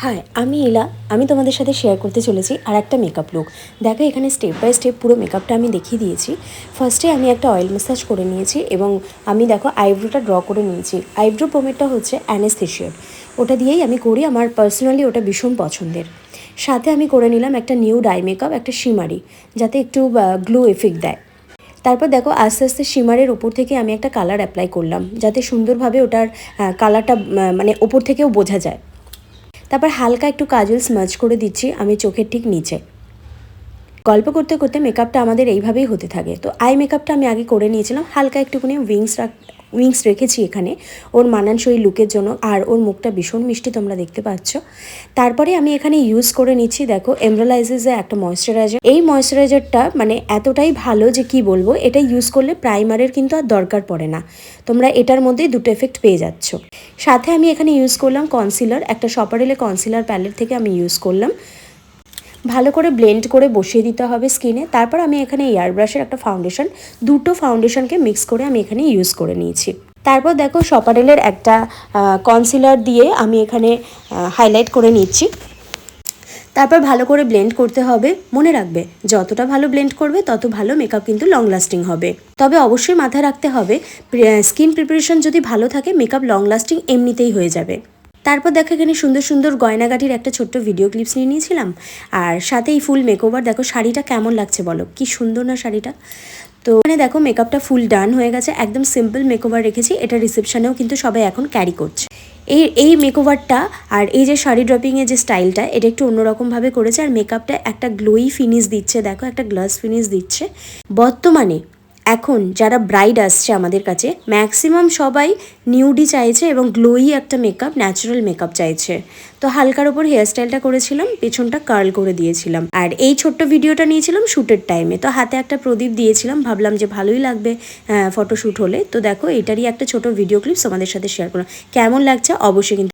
High, আমি ইলা। আমি তোমাদের সাথে শেয়ার করতে চলেছি আর একটা মেকআপ লুক। দেখো এখানে স্টেপ বাই স্টেপ পুরো মেকআপটা আমি দেখিয়ে দিয়েছি। ফার্স্টে আমি একটা অয়েল ম্যাসাজ করে নিয়েছি এবং আমি দেখো আইব্রোটা ড্র করে নিয়েছি। আইব্রো পোমেডটা হচ্ছে অ্যানেস্থেশিয়ার, ওটা দিয়েই আমি করি। আমার পার্সোনালি ওটা ভীষণ পছন্দের। সাথে আমি করে নিলাম একটা নিউড আই মেকআপ, একটা শিমারি, যাতে একটু গ্লো এফেক্ট দেয়। তারপর দেখো আস্তে আস্তে শিমারের ওপর থেকে আমি একটা কালার অ্যাপ্লাই করলাম, যাতে সুন্দরভাবে ওটার কালারটা মানে ওপর থেকেও বোঝা যায়। তারপর হালকা একটু কাজল স্মাজ করে দিচ্ছি আমি চোখের ঠিক নিচে। গল্প করতে করতে মেকআপটা আমাদের এইভাবেই হতে থাকে। তো আই মেকআপটা আমি আগে করে নিয়েছিলাম, হালকা একটুখানি উইংস রেখেছি এখানে ওর মানানসই লুকের জন্য। আর ওর মুখটা ভীষণ মিষ্টি, তোমরা দেখতে পাচ্ছ। তারপরে আমি এখানে ইউজ করে নিচ্ছি দেখো এমব্রোলাইজেসের একটা ময়েশ্চারাইজার। এই ময়েশ্চারাইজারটা মানে এতটাই ভালো যে কি বলবো, এটা ইউজ করলে প্রাইমারের কিন্তু আর দরকার পড়ে না। তোমরা এটার মধ্যেই দুটো এফেক্ট পেয়ে যাচ্ছ। সাথে আমি এখানে ইউজ করলাম কনসিলার, একটা শপারেলে কনসিলার প্যালেট থেকে আমি ইউজ করলাম। ভালো করে ব্লেন্ড করে বসিয়ে দিতে হবে স্কিনে। তারপর আমি এখানে এয়ার ব্রাশের একটা ফাউন্ডেশন, দুটো ফাউন্ডেশনকে মিক্স করে আমি এখানে ইউজ করে নিয়েছি। তারপর দেখো শপারেলের একটা কনসিলার দিয়ে আমি এখানে হাইলাইট করে নিচ্ছি। তারপর ভালো করে ব্লেন্ড করতে হবে। মনে রাখবে যতটা ভালো ব্লেন্ড করবে তত ভালো মেকআপ কিন্তু লং লাস্টিং হবে। তবে অবশ্যই মাথায় রাখতে হবে স্কিন প্রিপারেশন যদি ভালো থাকে মেকআপ লং লাস্টিং এমনিতেই হয়ে যাবে। তারপর দেখো এখানে সুন্দর সুন্দর গয়নাগাটির একটা ছোট্ট ভিডিও ক্লিপস নিয়ে নিয়েছিলাম। আর সাথে এই ফুল মেকওভার। দেখো শাড়িটা কেমন লাগছে বলো, কি সুন্দর না শাড়িটা। তো এখানে দেখো মেকআপটা ফুল ডান হয়ে গেছে, একদম সিম্পল মেকওভার রেখেছি। এটা রিসেপশনেও কিন্তু সবাই এখন ক্যারি করছে। এই মেকওভারটা আর এই যে শাড়ি ড্রপিংয়ের যে স্টাইলটা, এটা একটু অন্যরকমভাবে করেছে। আর মেকআপটা একটা গ্লোই ফিনিশ দিচ্ছে, দেখো একটা গ্লাস ফিনিশ দিচ্ছে। বর্তমানে এখন যারা ব্রাইড আসছে আমাদের কাছে ম্যাক্সিমাম সবাই নিউডি চাইছে এবং গ্লোই একটা মেকআপ, ন্যাচারাল মেকআপ চাইছে। তো হালকার ওপর হেয়ারস্টাইলটা করেছিলাম, পেছনটা কার্ল করে দিয়েছিলাম। আর এই ছোট্ট ভিডিওটা নিয়েছিলাম শ্যুটের টাইমে। তো হাতে একটা প্রদীপ দিয়েছিলাম, ভাবলাম যে ভালোই লাগবে ফটোশ্যুট হলে। তো দেখো এটারই একটা ছোট ভিডিও ক্লিপস আমাদের সাথে শেয়ার করলাম। কেমন লাগছে অবশ্যই কিন্তু